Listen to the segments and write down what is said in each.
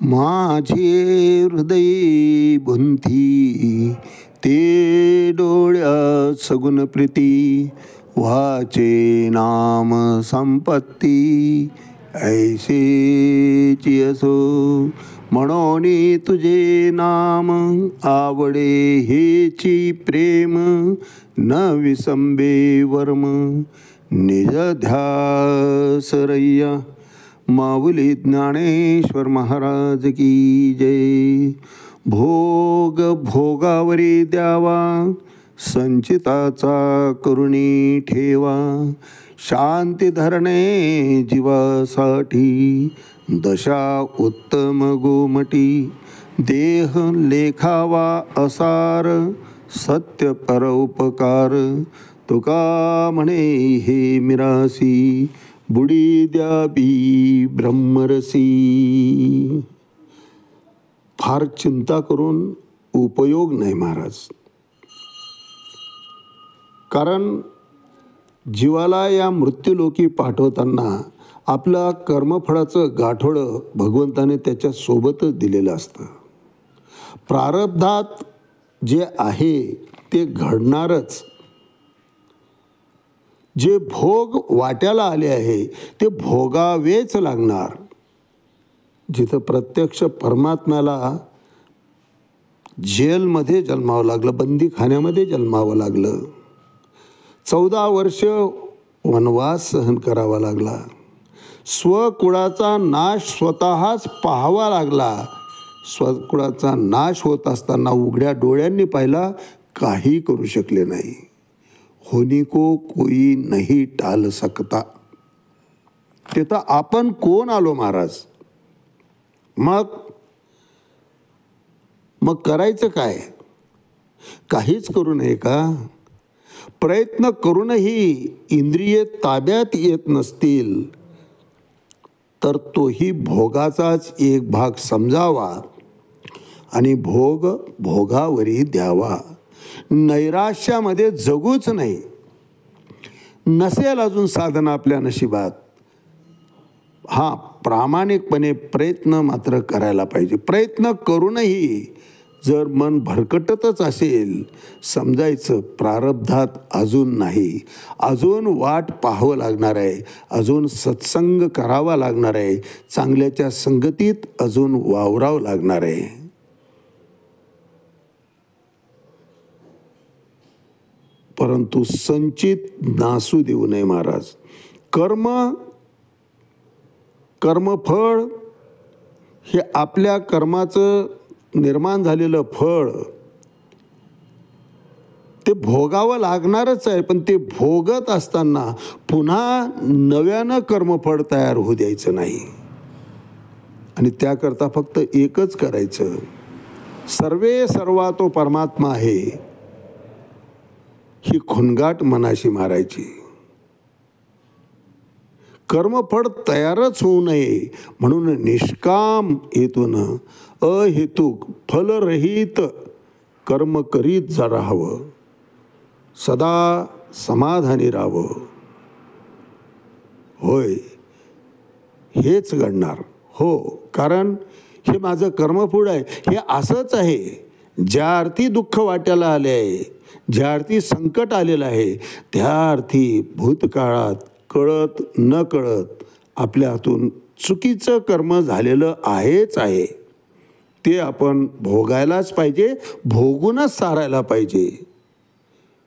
माझे हृदय बुंथी ते डोळ्यात सगुण प्रीती वाचे नाम संपत्ती ऐसेची असो म्हणून तुझे नाम आवडे हेची प्रेम न विसंबे वर्म निज ध्यास रय्या माऊली ज्ञानेश्वर महाराज की जय. भोग भोगावरी द्यावा संचिताचा करुणी ठेवा शांती धरणे जीवासाठी दशा उत्तम गोमटी देह लेखावा असार सत्य परोपकार तुका म्हणे हे मिरासी बुडी द्यावी ब्रह्मरसी. फार चिंता करून उपयोग नाही महाराज. कारण जीवाला या मृत्यूलोकी पाठवताना आपलं कर्मफळाचं गाठोडं भगवंताने त्याच्या सोबतच दिलेलं असतं. प्रारब्धात जे आहे ते घडणारच. जे भोग वाट्याला आले आहे ते भोगावेच लागणार. जिथं प्रत्यक्ष परमात्म्याला जेलमध्ये जन्मावं लागलं, बंदीखान्यामध्ये जन्मावं लागलं, 14 वर्ष वनवास सहन करावा लागला, स्वकुळाचा नाश स्वतःच पाहावा लागला. स्वकुळाचा नाश होत असताना उघड्या डोळ्यांनी पाहिला, काही करू शकले नाही. होनी को कोई नहीं टाल सकता. तिथं आपण कोण आलो महाराज. मग करायचं काय. काहीच करू नये का. प्रयत्न करूनही इंद्रिये ताब्यात येत नसतील तर तोही भोगाचाच एक भाग समजावा आणि भोग भोगावरी द्यावा. नैराश्यामध्ये जगूच नाही. नसेल अजून साधना आपल्या नशिबात, प्रामाणिकपणे प्रयत्न मात्र करायला पाहिजे. प्रयत्न करूनही जर मन भरकटतच असेल, समजायचं प्रारब्धात अजून नाही, अजून वाट पाहावं लागणार आहे, अजून सत्संग करावा लागणार आहे, चांगल्याच्या संगतीत अजून वावरावं लागणार आहे. परंतु संचित नासू देऊ नये महाराज. कर्मफळ हे आपल्या कर्माचं निर्माण झालेलं फळ ते भोगावं लागणारच आहे. पण ते भोगत असताना पुन्हा नव्यानं कर्मफळ तयार होऊ द्यायचं नाही. आणि त्याकरता फक्त एकच करायचं, सर्वे सर्वा तो परमात्मा आहे ही खुणगाट मनाशी मारायची. कर्मफळ तयारच होऊ नये म्हणून निष्काम हेतून अहेतुक फलरहित कर्म करीत राहावं, सदा समाधानी राहावं. होय, हेच घडणार. हो, कारण हे माझं कर्मफळ आहे. हे असंच आहे. ज्या अर्थी दुःख वाट्याला आले आहे, ज्या अर्थी संकट आलेलं आहे, त्या अर्थी भूतकाळात कळत न कळत आपल्या हातून चुकीचं कर्म झालेलं आहेच आहे. ते आपण भोगायलाच पाहिजे, भोगूनच सारायला पाहिजे.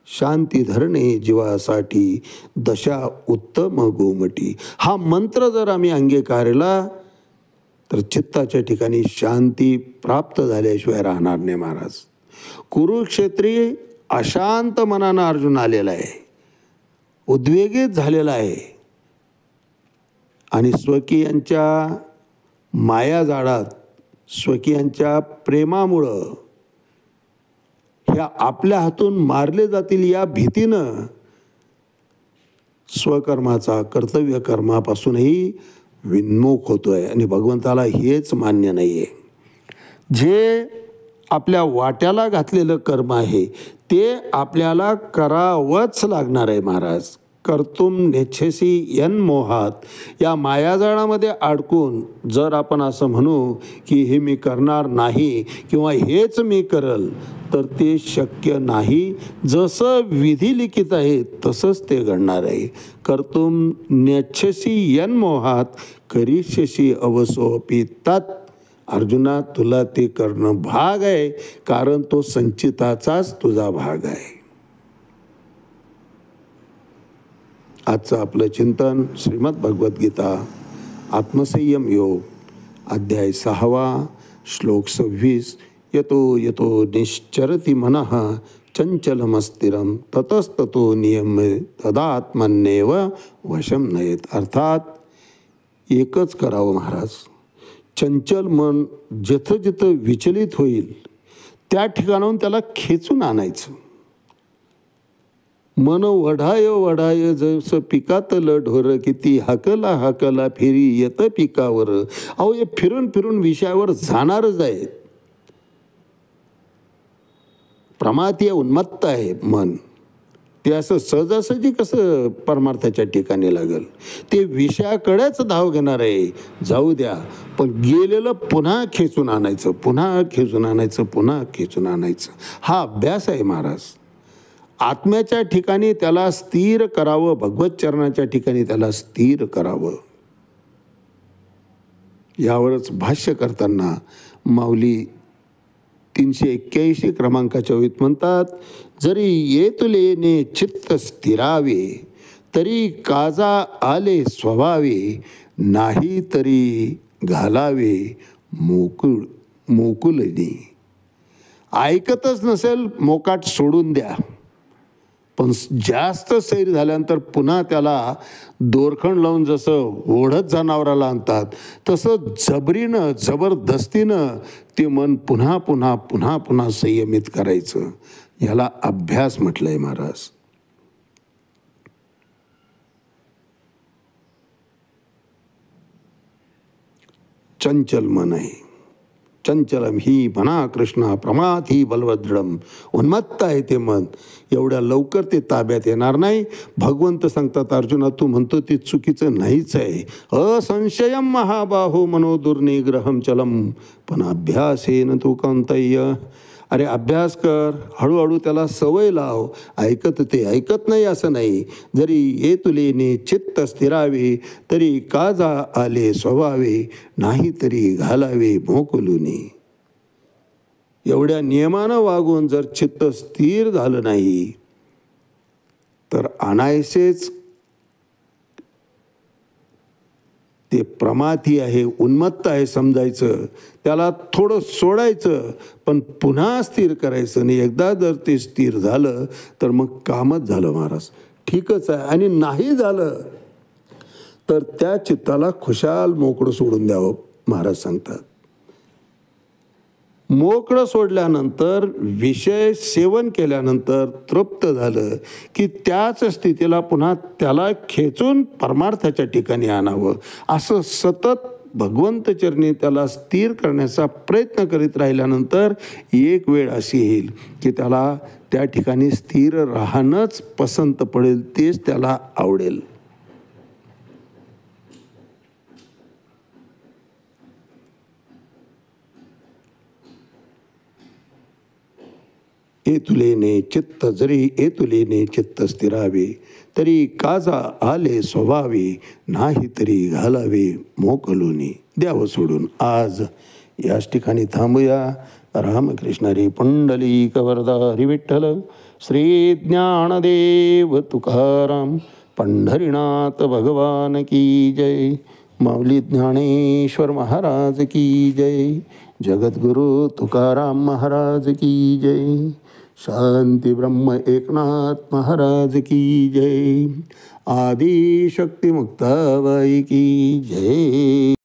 शांती धरणे जीवासाठी दशा उत्तम गोमटी. हा मंत्र जर आम्ही अंगीकारला तर चित्ताच्या ठिकाणी शांती प्राप्त झाल्याशिवाय राहणार नाही महाराज. कुरुक्षेत्री अशांत मनानं अर्जुन आलेला आहे, उद्वेगित झालेला आहे आणि स्वकीयांच्या मायाजाळात, स्वकीयांच्या प्रेमामुळं ह्या आपल्या हातून मारले जातील या भीतीनं स्वकर्माचा कर्तव्य कर्मापासूनही विन्मुख होतोय. आणि भगवंताला हेच मान्य नाही आहे. जे आपल्या वाट्याला घातलेलं कर्म आहे ते आपल्याला करावंच लागणार आहे महाराज. कर्तुम नेच्छसी यन मोहात, या मायाजाळामध्ये अडकून जर आपण असं म्हणू की हे मी करणार नाही किंवा हेच मी करल, तर ते शक्य नाही. जसं विधी लिखित आहे तसंच ते घडणार आहे. कर्तुम नेच्छसी यन मोहात करिष्यसी अवसोपी तत्. अर्जुना, तुला ते करणं भाग आहे, कारण तो संचिताचाच तुझा भाग आहे. आजचं आपलं चिंतन श्रीमद भगवद्गीता आत्मसंयम योग अध्याय 6 श्लोक 26. यतो यतो निश्चरति मनः चंचलमस्थिरं ततस्ततो नियम्य तदात्मन्येव वशं नयेत. अर्थात एकच करावं महाराज. चंचल मन जिथं जिथं विचलित होईल त्या ठिकाणाहून त्याला खेचून आणायचं. मन वढाय वढाय जसं पिकातलं ढोर, किती हाकला हाकला फिरी येतं पिकावर. अहो, हे फिरून फिरून विषयावर जाणारच आहे. प्रमाथीय उन्मत्त आहे मन. ते असं सहजासहजी कसं परमार्थाच्या ठिकाणी लागेल. ते विषयाकडेच धाव घेणार आहे. जाऊ द्या, पण गेलेलं पुन्हा खेचून आणायचं, पुन्हा खेचून आणायचं, पुन्हा खेचून आणायचं. हा अभ्यास आहे महाराज. आत्म्याच्या ठिकाणी त्याला स्थिर करावं, भगवत चरणाच्या ठिकाणी त्याला स्थिर करावं. यावरच भाष्य करताना माऊली 381 क्रमांकाच्या ओळीत म्हणतात, जरी येतुलेने चित्त स्थिरावे, तरी काजा आले स्वभावे, नाही तरी घालावे मोकुलनी. ऐकतच नसेल मोकाट सोडून द्या. पण जास्त सैर झाल्यानंतर पुन्हा त्याला दोरखंड लावून जसं ओढत जनावराला आणतात, तसं जबरीनं जबरदस्तीनं ते मन पुन्हा पुन्हा पुन्हा पुन्हा संयमित करायचं. याला अभ्यास म्हटलंय महाराज. चंचल मन आहे. चंचलम ही मना कृष्णा प्रमाथी बलवदृढम. उन्मत्त आहे ते मन. एवढ्या लवकर ते ताब्यात येणार नाही. भगवंत सांगतात, अर्जुना, तू म्हणतो ते चुकीचं नाहीच आहे. असंशयम महाबाहो मनो दुर्निग्रहम चलम, पण अभ्यासेन तू कौंतय्य. अरे अभ्यास कर, हळूहळू त्याला सवय लाव. ऐकत नाही असं नाही. जरी ये तुलेने चित्त स्थिरावे, तरी काजा आले स्वभावे, नाही तरी घालावे मोकलुनी. एवढ्या नियमानं वागून जर चित्त स्थिर झालं नाही, तर अनायसेच ते प्रमाथी आहे, उन्मत्त आहे समजायचं. त्याला थोडं सोडायचं, पण पुन्हा स्थिर करायचं नाही. एकदा जर ते स्थिर झालं तर मग कामच झालं महाराज. ठीकच आहे. आणि नाही झालं तर त्या चित्ताला खुशाल मोकळं सोडून द्यावं महाराज सांगतात. मोकळं सोडल्यानंतर, विषय सेवन केल्यानंतर तृप्त झालं की त्याच स्थितीला पुन्हा त्याला खेचून परमार्थाच्या ठिकाणी आणावं. असं सतत भगवंत चरणी त्याला स्थिर करण्याचा प्रयत्न करीत राहिल्यानंतर एक वेळ अशी येईल की त्याला त्या ठिकाणी स्थिर राहणंच पसंत पडेल, तेच त्याला आवडेल. एतुलेने चित्त, जरी एतुलेने चित्त स्थिरावे, तरी काजा आले स्वभावे, नाही तरी घालावे मोकलुनी. द्यावं सोडून. आज याच ठिकाणी थांबूया. रामकृष्ण हरी पुंडलिक वरदा हरी विठ्ठल. श्री ज्ञानदेव तुकाराम पंढरीनाथ भगवान की जय. माऊली ज्ञानेश्वर महाराज की जय. जगद्गुरु तुकाराम महाराज की जय. शांती ब्रह्म एकनाथ महाराज की जय. आदि शक्ति मुक्ताबाई की जय.